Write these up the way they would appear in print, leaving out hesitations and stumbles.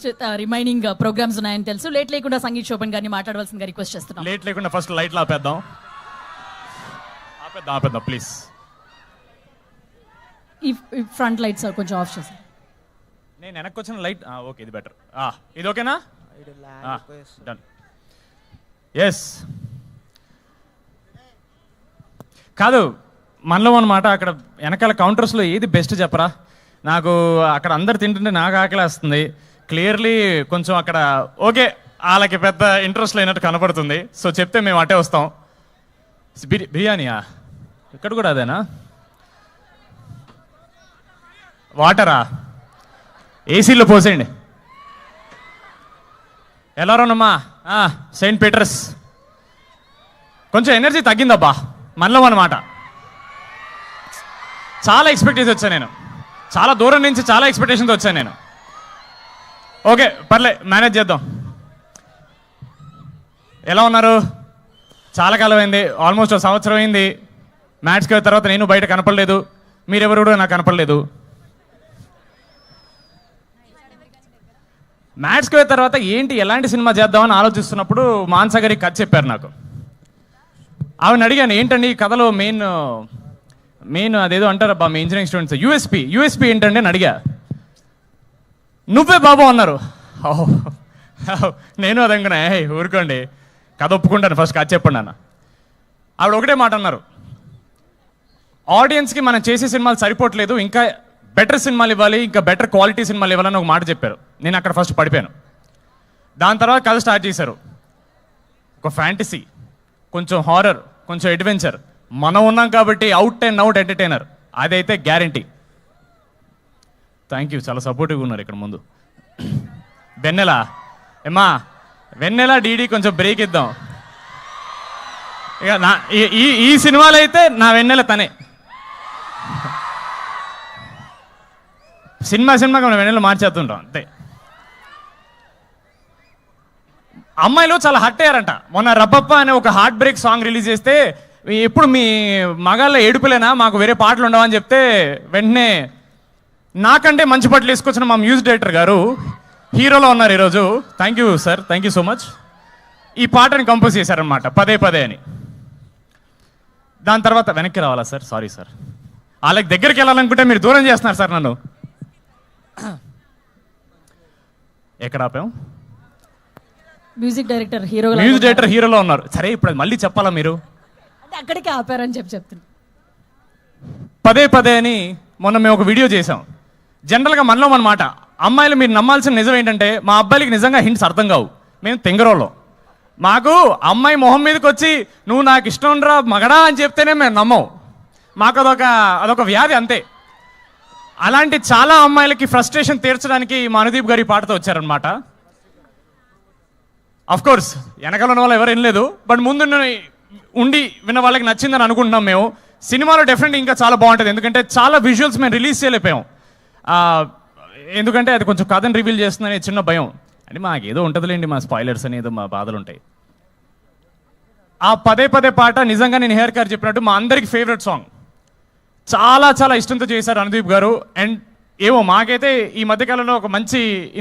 Next remaining programmes ఉన్నాయని తెలుసు. Late లేకుండా సంగీత్ శోభన్ గారిని మాట్లాడవలసిందిగా రిక్వెస్ట్ చేస్తున్నాం. లేట్ లేకుండా ఫస్ట్ లైట్లు ఆపేద్దాం ప్లీజ్. ఈ ఫ్రంట్ లైట్స్ కొంచెం ఆఫ్ చేసి. నేను వెనక్కి వచ్చిన లైట్ ఓకే, ఇది బెటర్. ఇది ఓకేనా? డన్. ఎస్ కాదు మనలో అన్నమాట. అక్కడ వెనకాల కౌంటర్స్లో ఏది బెస్ట్ చెప్పరా? నాకు అక్కడ అందరు తింటుంటే నాకు ఆకలేస్తుంది. క్లియర్లీ కొంచెం అక్కడ ఓకే వాళ్ళకి పెద్ద ఇంట్రెస్ట్ లేనట్టు కనపడుతుంది. సో చెప్తే మేము అటే వస్తాం. బిర్యానీయా? ఇక్కడ కూడా అదేనా? వాటరా? ఏసీలో పోసేయండి. ఎలా ఉన్నామ్మా? Saint Peter's. కొంచెం ఎనర్జీ తగ్గిందబ్బా మనలో అన్నమాట. చాలా ఎక్స్పెక్టేషన్ వచ్చాను నేను, చాలా దూరం నుంచి చాలా ఎక్స్పెక్టేషన్తో వచ్చాను నేను. ఓకే పర్లే, మేనేజ్ చేద్దాం. ఎలా ఉన్నారు? చాలా కాలం అయింది, ఆల్మోస్ట్ 1 సంవత్సరం అయింది. మ్యాచ్కి అయిన తర్వాత నేను బయట కనపడలేదు, మీరెవరు కూడా నాకు కనపడలేదు. మ్యాచ్కి అయిన తర్వాత ఏంటి ఎలాంటి సినిమా చేద్దామని ఆలోచిస్తున్నప్పుడు మాన్సా గారి కథ చెప్పారు నాకు. ఆవిడని అడిగాను, ఏంటండి ఈ కథలో మెయిన్ అదేదో అంటారబ్బా మీ ఇంజనీరింగ్ స్టూడెంట్స్, యూఎస్పీ ఏంటండి అని అడిగా. నువ్వే బాబు అన్నారు. నేను అదనుకున్నా, ఊరుకోండి కథ ఒప్పుకుంటాను, ఫస్ట్ కథ చెప్పండి అన్న. ఆవిడ ఒకటే మాట అన్నారు, ఆడియన్స్కి మనం చేసే సినిమాలు సరిపోవట్లేదు, ఇంకా బెటర్ సినిమాలు ఇవ్వాలి, ఇంకా బెటర్ క్వాలిటీ సినిమాలు ఇవ్వాలని ఒక మాట చెప్పారు. నేను అక్కడ ఫస్ట్ పడిపోయాను. దాని తర్వాత కథ స్టార్ట్ చేశారు. ఒక ఫ్యాంటసీ, కొంచెం హారర్, కొంచెం అడ్వెంచర్. మనం ఉన్నాం కాబట్టి అవుట్ అండ్ అవుట్ ఎంటర్టైనర్, అదైతే గ్యారంటీ. థ్యాంక్ యూ, చాలా సపోర్టివ్గా ఉన్నారు ఇక్కడ ముందు. వెన్నెల ఏమ్మా, వెన్నెల డీడీ కొంచెం బ్రేక్ ఇద్దాం. ఇక ఈ సినిమాలో అయితే నా వెన్నెల తనే. సినిమాకి మనం వెన్నెల మార్చేస్తుంటాం అంతే. అమ్మాయిలు చాలా హర్ట్ అయ్యారంట. మొన్న రబ్బప్ప అనే ఒక హార్ట్ బ్రేక్ సాంగ్ రిలీజ్ చేస్తే, ఎప్పుడు మీ మగాళ్ళ ఏడుపులేనా, మాకు వేరే పాటలు ఉండవని చెప్తే వెంటనే నాకంటే మంచి పాటలు వేసుకొచ్చిన మా మ్యూజిక్ డైరెక్టర్ గారు హీరోలో ఉన్నారు ఈరోజు. Thank you sir, thank you so much. ఈ పాటని కంపోజ్ చేశారనమాట పదే అని. దాని తర్వాత వెనక్కి రావాలా సార్? సారీ సార్, వాళ్ళకి దగ్గరికి వెళ్ళాలనుకుంటే మీరు దూరం చేస్తున్నారు సార్ నన్ను. ఎక్కడ ఆపాం? మ్యూజిక్ డైరెక్టర్ హీరోలో ఉన్నారు. సరే ఇప్పుడు మళ్ళీ చెప్పాలా మీరు? అక్కడికి ఆపారని చెప్తున్నా. పదే అని మొన్న మేము ఒక వీడియో చేసాం. జనరల్గా మనలో అన్నమాట, అమ్మాయిలు మీరు నమ్మాల్సిన నిజం ఏంటంటే, మా అబ్బాయిలకి నిజంగా హింట్స్ అర్థం కావు. మేము తెంగరోళ్ళం. మాకు అమ్మాయి మొహం మీదకి వచ్చి నువ్వు నాకు ఇష్టం రా మగడా అని చెప్తేనే మేము నమ్మం. మాకు అదొక వ్యాధి అంతే. అలాంటి చాలా అమ్మాయిలకి ఫ్రస్ట్రేషన్ తీర్చడానికి మా అనుదీప్ గారి పాటతో వచ్చారనమాట. అఫ్ కోర్స్ వెనకాల ఉన్న వాళ్ళు ఎవరు వినలేదు, బట్ ముందు ఉండి విన్న వాళ్ళకి నచ్చిందని అనుకుంటున్నాం మేము. సినిమాలో డెఫినెట్గా ఇంకా చాలా బాగుంటుంది, ఎందుకంటే చాలా విజువల్స్ మేము రిలీజ్ చేయలేకపోయాం. ఎందుకంటే అది కొంచెం కథను రివీల్ చేస్తుందని చిన్న భయం. అంటే మాకు ఏదో ఉంటుందిలేండి, మా స్పాయిలర్స్ అని ఏదో మా బాధలు ఉంటాయి. ఆ పదే పాట నిజంగా నేను హెయిర్ గారు చెప్పినట్టు మా అందరికి ఫేవరెట్ సాంగ్. చాలా ఇష్టంతో చేశారు అనుదీప్ గారు. అండ్ ఏమో మాకైతే ఈ మధ్యకాలంలో ఒక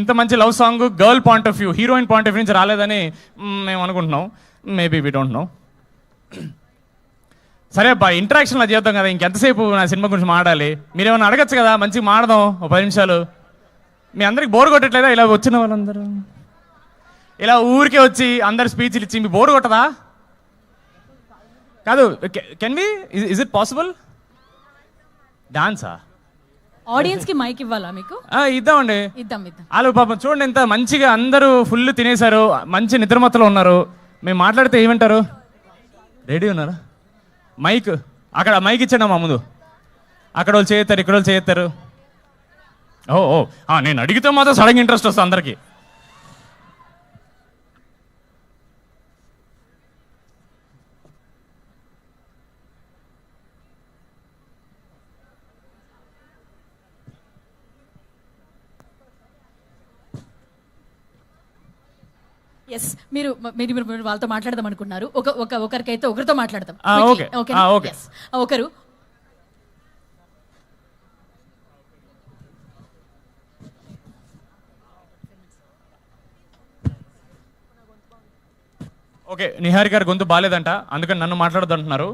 ఇంత మంచి love song girl point of view, heroine point of view నుంచి రాలేదని మేము అనుకుంటున్నాం. Maybe we don't know. సరే అబ్బా, ఇంటరాక్షన్లో చేద్దాం కదా, ఇంకెంతసేపు నా సినిమా గురించి మాట్లాడాలి? మీరేమన్నా అడగచ్చు కదా, మంచిగా మాడదాం ఒక 10 నిమిషాలు. మీ అందరికి బోర్ కొట్టట్లేదా? ఇలా వచ్చిన వాళ్ళందరూ ఇలా ఊరికే వచ్చి అందరు స్పీచ్లు ఇచ్చి మీ బోర్ కొట్టదా? కాదు, can we, is it possible? డాన్సా? ఆడియన్స్ కి మైక్ ఇవ్వాలా మీకు? ఇద్దామండి, ఇద్దాం. వాళ్ళు పాపం చూడండి ఎంత మంచిగా అందరూ ఫుల్ తినేశారు, మంచి నిద్రమత్తలో ఉన్నారు. మేము మాట్లాడితే ఏమంటారు? రెడీ ఉన్నారా? మైక్ అక్కడ మైక్ ఇచ్చాడు మా ముందు. అక్కడ వాళ్ళు చేస్తారు, ఇక్కడ వాళ్ళు చేస్తారు. నేను అడిగితే మాత్రం సడన్ ఇంట్రెస్ట్ వస్తుంది అందరికీ. ఎస్, మీరు వాళ్ళతో మాట్లాడదాం అనుకున్నారు. ఒకరికైతే ఒకరితో మాట్లాడదాం. ఒకరు ఓకే, నిహారి గారి గొంతు బాగాలేదంట, అందుకని నన్ను మాట్లాడద్దు అంటున్నారు.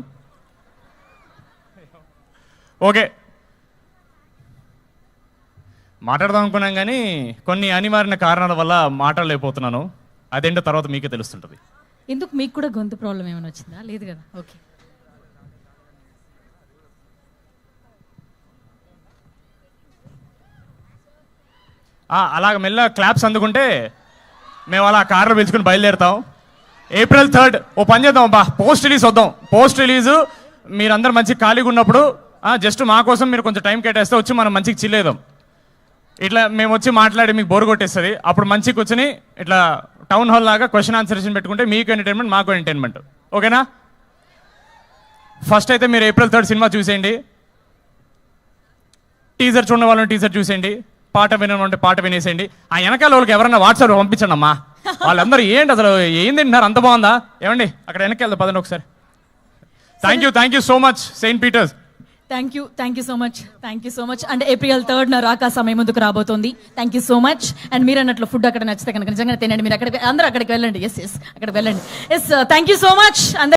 ఓకే, మాట్లాడదాం అనుకున్నాం కానీ కొన్ని అనివార్య కారణాల వల్ల మాట్లాడలేకపోతున్నాను. అదేంటో తర్వాత మీకే తెలుస్తుంటుంది. ఎందుకు మీకు కూడా గొంతు ప్రాబ్లం ఏమైనా వచ్చిందా? లేదు కదా. ఓకే, అలాగ మెల్ల క్లాప్స్ అందుకుంటే మేము అలా కార్లో పిలుచుకుని బయలుదేరుతాం. April 3rd ఓ పని చేద్దాం అబ్బా, పోస్ట్ రిలీజ్ వద్దాం. పోస్ట్ రిలీజ్ మీరందరూ మంచి ఖాళీగా ఉన్నప్పుడు జస్ట్ మా కోసం మీరు కొంచెం టైం కేటాయిస్తే వచ్చి మనం మంచిగా చిల్లేదాం. ఇట్లా మేము వచ్చి మాట్లాడి మీకు బోర్ కొట్టేస్తుంది. అప్పుడు మంచిగా కూర్చొని ఇట్లా టౌన్ హాల్ లాగా క్వశ్చన్ ఆన్సర్ సెషన్ పెట్టుకుంటే మీకు ఎంటర్టైన్మెంట్, మాకు ఎంటర్టైన్మెంట్. ఓకేనా? ఫస్ట్ అయితే మీరు April 3rd సినిమా చూసేయండి. టీజర్ చూడని వాళ్ళని టీజర్ చూసేయండి, పాట వినమంటే పాట వినేసేయండి. ఆ వెనకాల వాళ్ళకి ఎవరన్నా వాట్సాప్ పంపించండి అమ్మా. వాళ్ళందరూ ఏంటి అసలు ఏం తింటున్నారు, అంత బాగుందా? ఏమండి అక్కడ వెనక్కి వెళ్దాం పదండి ఒకసారి. Thank you so much Saint Peter's. Thank you so much. And April 3rd రాకా సమయం ముందుకు రాబోతోంది. Thank you so much. And మీరు అన్నట్లు ఫుడ్ అక్కడ నచ్చితే కనుక నిజంగా తినండి. మీరు అక్కడికి అందరూ అక్కడికి వెళ్ళండి. ఎస్ అక్కడికి వెళ్ళండి. Thank you so much.